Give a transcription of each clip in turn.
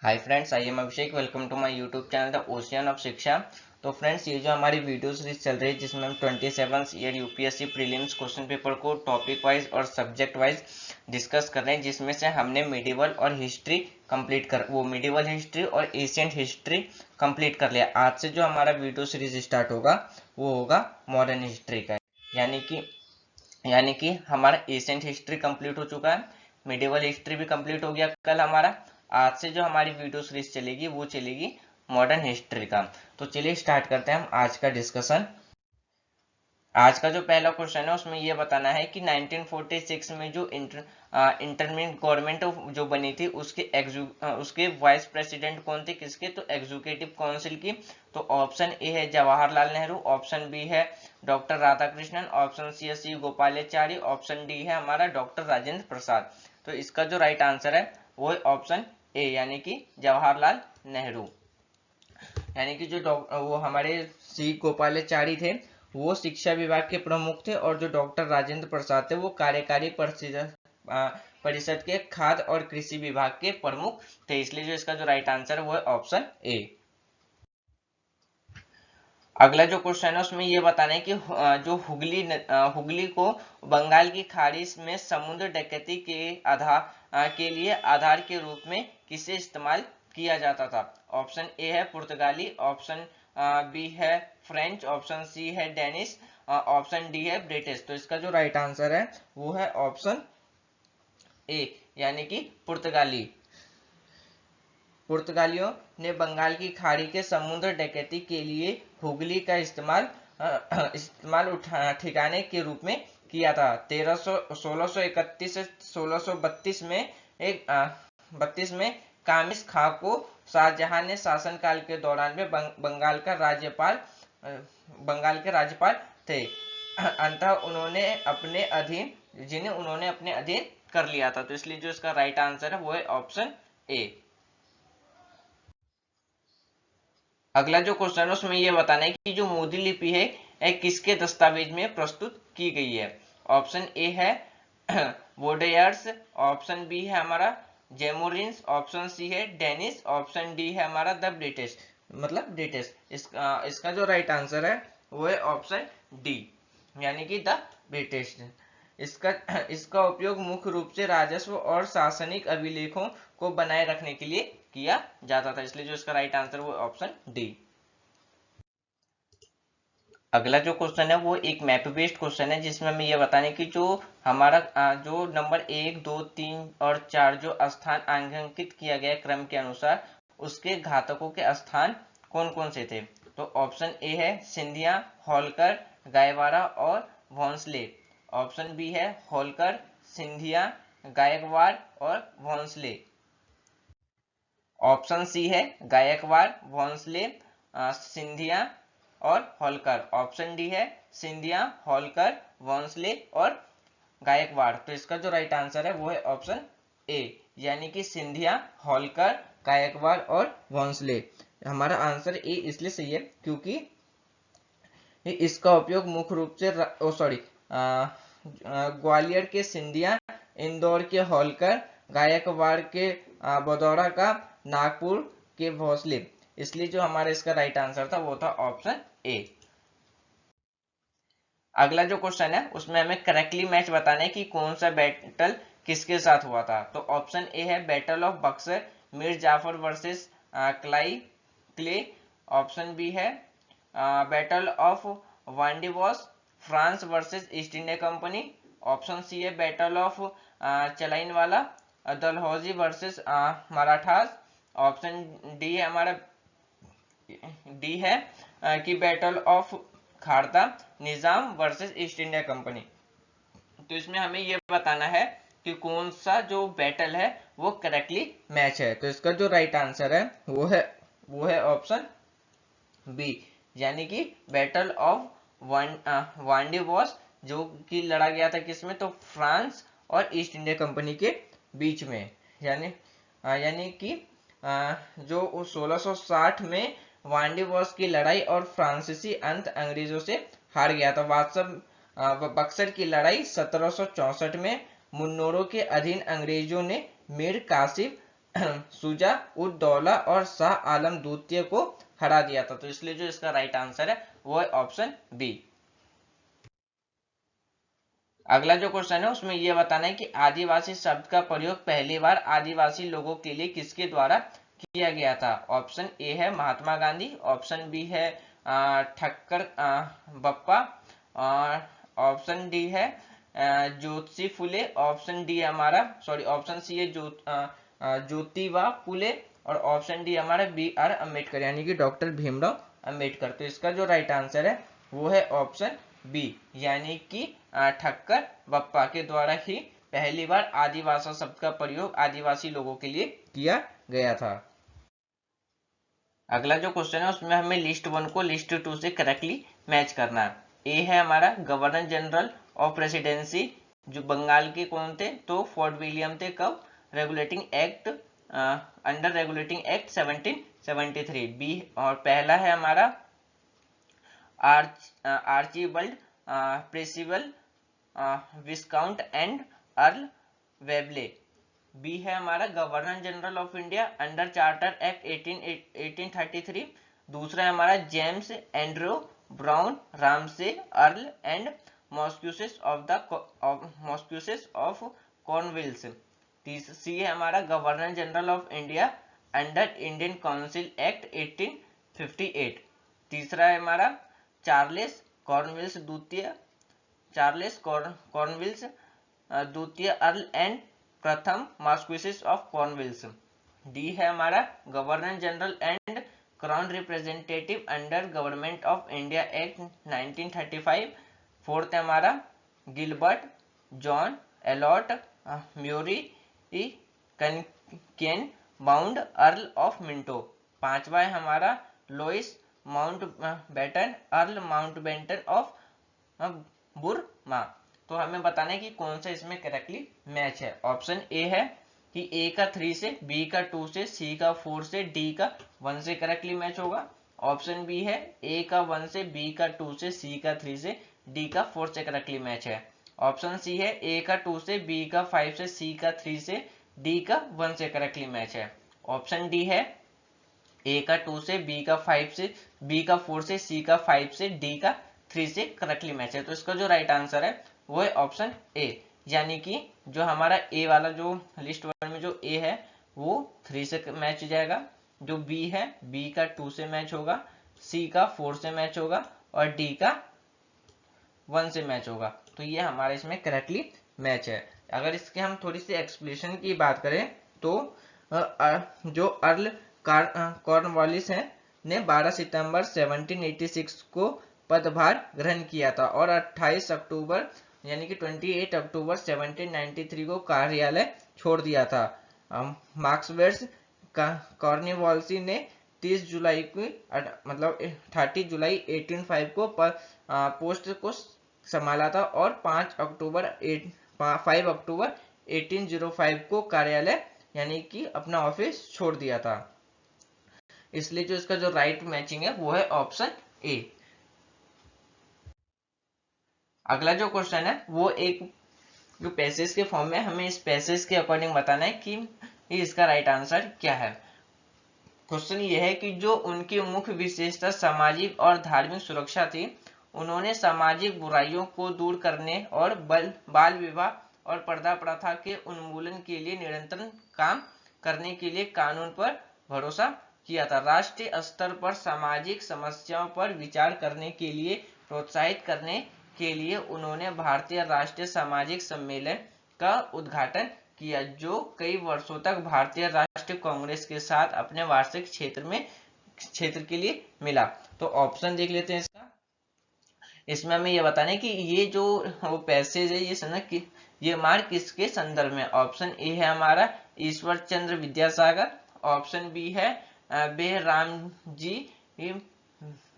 Hi friends, I am Abhishek. Welcome to my YouTube channel the ocean of Shiksha. तो friends, ये जो हमारी video series चल रही है जिसमें हम 27th year UPSC prelims question paper को टॉपिक वाइज और सब्जेक्ट वाइज डिस्कस कर रहे हैं, जिसमें से हमने मिडिवल और हिस्ट्री मिडिवल हिस्ट्री और एशियंट हिस्ट्री कंप्लीट कर लिया। आज से जो हमारा वीडियो सीरीज स्टार्ट होगा वो होगा मॉडर्न हिस्ट्री का। यानी कि हमारा एशियंट हिस्ट्री कंप्लीट हो चुका है, मिडिवल हिस्ट्री भी कंप्लीट हो गया कल हमारा। आज से जो हमारी वीडियो सीरीज चलेगी वो चलेगी मॉडर्न हिस्ट्री का। तो चलिए स्टार्ट करते हैं हम आज का डिस्कशन। आज का जो पहला क्वेश्चन है उसमें ये बताना है कि 1946 में जो इंटरमीडिएट गवर्नमेंट जो बनी थी उसके वाइस प्रेसिडेंट कौन थे, किसके? तो एग्जीक्यूटिव काउंसिल की। तो ऑप्शन ए है जवाहरलाल नेहरू, ऑप्शन बी है डॉक्टर राधाकृष्णन, ऑप्शन सी है सी गोपालाचारी, ऑप्शन डी है हमारा डॉक्टर राजेंद्र प्रसाद। तो इसका जो राइट आंसर है वो है ऑप्शन ए, यानी कि जवाहरलाल नेहरू। यानी कि वो हमारे सी गोपालाचारी थे वो शिक्षा विभाग के प्रमुख थे, और जो डॉक्टर राजेंद्र प्रसाद थे वो कार्यकारी परिषद के खाद्य और कृषि विभाग के प्रमुख थे। इसलिए जो इसका जो राइट आंसर है वो है ऑप्शन ए। अगला जो क्वेश्चन है उसमें ये बताना है कि जो हुगली को बंगाल की खाड़ी में समुद्र डकैती के लिए आधार के रूप में किसे इस्तेमाल किया जाता था? ऑप्शन ए है पुर्तगाली, ऑप्शन बी है फ्रेंच, ऑप्शन सी है डेनिश, ऑप्शन डी है ब्रिटिश। तो इसका जो राइट आंसर है वो है ऑप्शन ए, यानी कि पुर्तगाली। पुर्तगालियों ने बंगाल की खाड़ी के समुद्र डकैती के लिए हुगली का इस्तेमाल ठिकाने के रूप में किया था। 1631 से 1632 में 32 में कामिस खां को शाहजहां ने शासनकाल के दौरान में बंगाल के राज्यपाल थे। अंततः जिन्हें उन्होंने अपने अधीन कर लिया था। तो इसलिए जो इसका राइट आंसर है वो है ऑप्शन ए। अगला जो क्वेश्चन है उसमें यह बताना है कि जो मोदी लिपि है किसके दस्तावेज में प्रस्तुत की गई है? ऑप्शन ए है वोडेयर्स, ऑप्शन बी है हमारा जेमोरिन्स, ऑप्शन सी है डेनिस, ऑप्शन डी है हमारा द ब्रिटिश, मतलब ब्रिटिश। इसका जो राइट आंसर है वो है ऑप्शन डी, यानी कि द ब्रिटिश। इसका इसका उपयोग मुख्य रूप से राजस्व और शासनिक अभिलेखों को बनाए रखने के लिए किया जाता था। इसलिए जो इसका राइट आंसर वो ऑप्शन डी। अगला जो क्वेश्चन है वो एक मैप बेस्ड क्वेश्चन है, जिसमें हमें यह बताने की जो हमारा जो नंबर 1, 2, 3 और 4 जो स्थान अंकित किया गया क्रम के अनुसार उसके घातकों के स्थान कौन कौन से थे? तो ऑप्शन ए है सिंधिया, होलकर, गायवारा और भोंसले, ऑप्शन बी है होलकर, सिंधिया, गायकवाड़ और भोंसले, ऑप्शन सी है गायकवाड़, भोंसले, सिंधिया और होलकर, ऑप्शन डी है सिंधिया, होलकर, भोंसले और गायकवाड़। तो इसका जो राइट आंसर है वो है ऑप्शन ए, यानी कि सिंधिया, होलकर, गायकवाड़ और भोंसले। हमारा आंसर ए इसलिए सही है क्योंकि इसका उपयोग मुख्य रूप से ग्वालियर के सिंधिया, इंदौर के होलकर, गायकवाड़ के बदौरा का, नागपुर के भोसले। इसलिए जो हमारा इसका राइट आंसर था वो था ऑप्शन ए। अगला जो क्वेश्चन है उसमें हमें करेक्टली मैच बताना है कि कौन सा बैटल किसके साथ हुआ था। तो ऑप्शन ए है battle of Buxar, Mir Jafar versus Clive, option B है battle of Wandiwash, France versus East India Company, option C है battle of Chillianwala, Dalhousie versus Marathas, option D है हमारा डी है कि battle of Kharda, Nizam versus East India Company. तो इसमें हमें यह बताना है कि कौन सा जो बैटल है वो करेक्टली मैच है। तो इसका जो राइट आंसर है वो है ऑप्शन बी, यानी कि बैटल ऑफ वांडीवॉस, जो कि लड़ा गया था किसमें? तो फ्रांस और ईस्ट इंडिया कंपनी के बीच में। यानी कि जो 1660 में वांडीवॉस की लड़ाई और फ्रांसीसी अंत अंग्रेजों से हार गया था। बक्सर की लड़ाई 1764 में मुन्नोरों के अधीन अंग्रेजों ने मीर कासिम शुजा उद दौला और शाह आलम द्वितीय को हरा दिया था। तो इसलिए जो इसका राइट आंसर है वो है ऑप्शन बी। अगला जो क्वेश्चन है उसमें यह बताना है कि आदिवासी शब्द का प्रयोग पहली बार आदिवासी लोगों के लिए किसके द्वारा किया गया था। ऑप्शन ए है महात्मा गांधी, ऑप्शन बी है ठक्कर बप्पा, और ऑप्शन डी है ज्योतिषी फुले, ऑप्शन डी हमारा ऑप्शन सी है ज्योतिबा फुले, और ऑप्शन डी हमारा बी आर अम्बेडकर यानी कि डॉक्टर भीमराव अम्बेडकर। तो इसका जो राइट आंसर है वो है ऑप्शन बी, यानी कि ठक्कर बप्पा के द्वारा ही पहली बार आदिवासी शब्द का प्रयोग आदिवासी लोगों के लिए किया गया था। अगला जो क्वेश्चन है उसमें हमें लिस्ट 1 को लिस्ट 2 से करेक्टली मैच करना है। ए है हमारा गवर्नर जनरल ऑफ प्रेसिडेंसी, जो बंगाल के कौन थे, तो फोर्ट विलियम थे। कब? Regulating act, under regulating act 1773। B और पहला है हमारा Archibald Percival viscount and earl Wavell. B है हमारा governor general of India under charter act 1833। दूसरा है हमारा James Andrew Broun Ramsay earl and marquess of Cornwallis. C है हमारा governor general of India under Indian council act 1858। तीसरा है हमारा चार्लेस कॉर्नविल्स द्वितीय अर्ल एंड प्रथम मार्क्विस ऑफ कॉर्नविल्स। डी है हमारा governor general and crown representative under government of India act 1935। Fourth है हमारा Gilbert John Elliot Murray Kynynmound earl of Minto. पांचवा है हमारा Louis Mountbatten earl Mountbatten of Burma. तो हमें बताना है कि कौन सा इसमें करेक्टली मैच है। ऑप्शन ए है कि ए का 3 से, बी का 2 से, सी का 4 से, डी का 1 से करेक्टली मैच होगा। ऑप्शन बी है ए का 1 से, बी का 2 से, सी का 3 से, डी का 4 से करेक्टली मैच है। ऑप्शन सी है ए का 2 से, बी का 5 से, सी का 3 से, डी का 1 से करेक्टली मैच है। ऑप्शन डी है ए का 2 से, बी का 5 से, बी का 4 से, सी का 5 से, डी का 3 से करेक्टली मैच है। तो इसका जो राइट आंसर है वो है ऑप्शन ए, यानी कि जो हमारा ए वाला जो लिस्ट 1 में जो ए है वो 3 से मैच हो जाएगा, जो बी है बी का 2 से मैच होगा, सी का 4 से मैच होगा और डी का 1 से मैच होगा। तो ये हमारे इसमें करेक्टली मैच है। अगर इसके हम थोड़ी सी एक्सप्लेनेशन की बात करें तो जो अर्ल कॉर्नवालिस है ने 12 सितंबर 1786 को पदभार ग्रहण किया था और 28 अक्टूबर यानी कि 28 अक्टूबर 1793 को कार्यालय छोड़ दिया था। मार्क्सवेल्स कॉर्नवालिस ने 30 जुलाई को मतलब 30 जुलाई 1805 को पोस्ट को संभाला था और 5 अक्टूबर 1805 को कार्यालय यानी कि अपना ऑफिस छोड़ दिया था। इसलिए जो इसका जो राइट मैचिंग है वो है ऑप्शन ए। अगला जो क्वेश्चन है वो एक जो पैसेज के फॉर्म में, हमें इस पैसेज के अकॉर्डिंग बताना है कि इसका राइट आंसर क्या है। क्वेश्चन ये है कि जो उनकी मुख्य विशेषता सामाजिक और धार्मिक सुरक्षा थी, उन्होंने सामाजिक बुराइयों को दूर करने और बाल विवाह और पर्दा प्रथा के उन्मूलन के लिए निरंतर काम करने के लिए कानून पर भरोसा किया था। राष्ट्रीय स्तर पर सामाजिक समस्याओं पर विचार करने के लिए प्रोत्साहित करने के लिए उन्होंने भारतीय राष्ट्रीय सामाजिक सम्मेलन का उद्घाटन किया, जो कई वर्षों तक भारतीय राष्ट्रीय कांग्रेस के साथ अपने वार्षिक क्षेत्र के लिए मिला। तो ऑप्शन देख लेते हैं इसका। इसमें हमें यह बताना है कि ये जो वो पैसेज है ये समझना कि ये मार्क किसके संदर्भ में। ऑप्शन ए है हमारा ईश्वर चंद्र विद्यासागर, ऑप्शन बी है बेहराम जी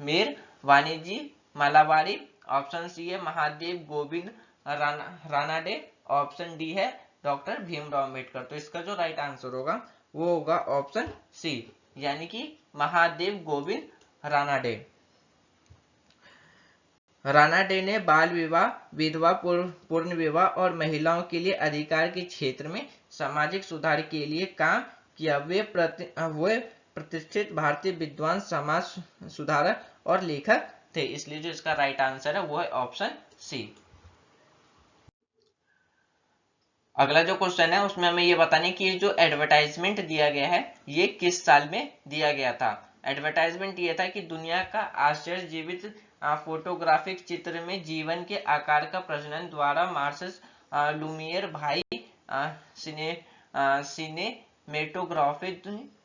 मेर वाणिजी मालाबारी, ऑप्शन सी है महादेव गोविंद रानाडे, ऑप्शन डी है डॉक्टर भीमराव अम्बेडकर। तो इसका जो राइट आंसर होगा वो होगा ऑप्शन सी, यानी कि महादेव गोविंद रानाडे। रानाडे ने बाल विवाह, विधवा पूर्ण विवाह और महिलाओं के लिए अधिकार के क्षेत्र में सामाजिक सुधार के लिए काम किया। वे प्रतिष्ठित भारतीय विद्वान, समाज सुधारक और लेखक थे। इसलिए जो इसका राइट आंसर है वो है ऑप्शन सी। अगला जो क्वेश्चन है उसमें हमें ये बताने कि ये जो एडवर्टाइजमेंट दिया गया है ये किस साल में दिया गया था। एडवर्टाइजमेंट ये था कि दुनिया का आश्चर्य जीवित फोटोग्राफिक चित्र में जीवन के आकार का प्रजनन द्वारा मार्सस लुमियर भाई सिने सिनेमेटोग्राफी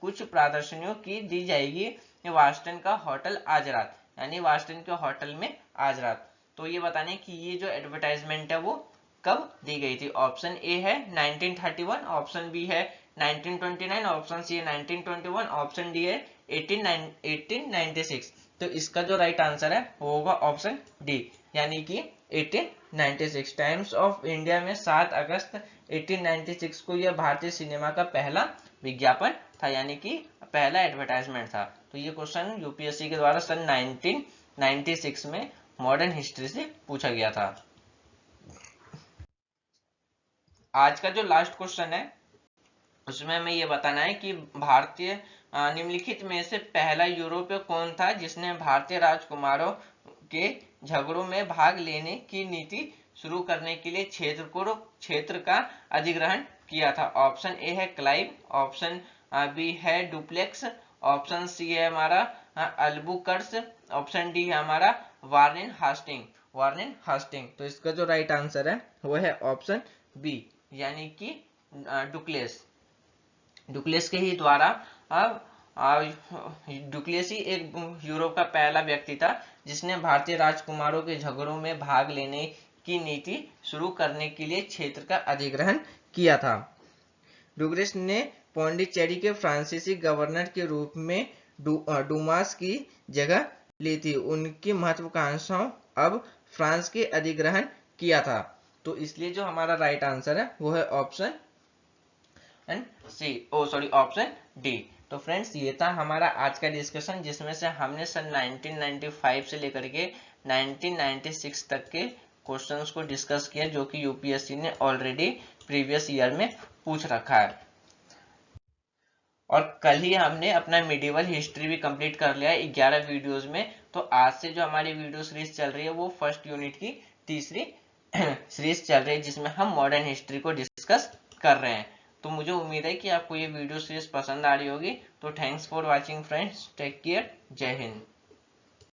कुछ प्रदर्शनियों की दी जाएगी वास्टन का होटल आज रात, यानी वास्टन के होटल में आज रात। तो ये बताने कि ये जो एडवर्टाइजमेंट है वो कब दी गई थी। ऑप्शन ए है 1931, ऑप्शन बी है 1929, ऑप्शन सी है 1921, ऑप्शन डी है 1896। तो इसका जो राइट आंसर है वो होगा ऑप्शन डी, यानी कि 1896। टाइम्स ऑफ इंडिया में 7 अगस्त 1896 को यह भारतीय सिनेमा का पहला विज्ञापन था, यानी कि पहला एडवर्टाइजमेंट था। तो ये क्वेश्चन यूपीएससी के द्वारा सन 1996 में मॉडर्न हिस्ट्री से पूछा गया था। आज का जो लास्ट क्वेश्चन है उसमें हमें ये बताना है कि भारतीय निम्नलिखित में से पहला यूरोपीय कौन था जिसने भारतीय राजकुमारों के झगड़ों में भाग लेने की नीति शुरू करने के लिए क्षेत्र का अधिग्रहण किया था। ऑप्शन ए है क्लाइव, ऑप्शन बी है डुप्लेक्स, ऑप्शन सी है हमारा अल्बुकर्स, ऑप्शन डी है हमारा वार्नेन हास्टिंग। तो इसका जो राइट आंसर है वो है ऑप्शन बी, यानी कि डुक्लेस के ही द्वारा डुक्लेस ही एक यूरोप का पहला व्यक्ति था जिसने भारतीय राजकुमारों के झगड़ों में भाग लेने की नीति शुरू करने के लिए क्षेत्र का अधिग्रहण किया था। डुग्रेस ने पौंडीचेरी के फ्रांसीसी गवर्नर के रूप में डुमास की जगह ली थी। उनकी महत्वाकांक्षाओं अब फ्रांस के अधिग्रहण किया था। तो इसलिए जो हमारा राइट आंसर है वो है ऑप्शन ऑप्शन डी। तो फ्रेंड्स ये था हमारा आज का डिस्कशन जिसमें से हमने सन 1995 से लेकर के 1996 तक के क्वेश्चंस को डिस्कस किया जो कि यूपीएससी ने ऑलरेडी प्रीवियस ईयर में पूछ रखा है। और कल ही हमने अपना मिडिवल हिस्ट्री भी कंप्लीट कर लिया है 11 वीडियोस में। तो आज से जो हमारी वीडियो सीरीज चल रही है वो फर्स्ट यूनिट की तीसरी सीरीज चल रही है जिसमें हम मॉडर्न हिस्ट्री को डिस्कस कर रहे हैं। तो मुझे उम्मीद है कि आपको ये वीडियो सीरीज पसंद आ रही होगी। तो thanks for watching friends, take care, Jai Hind.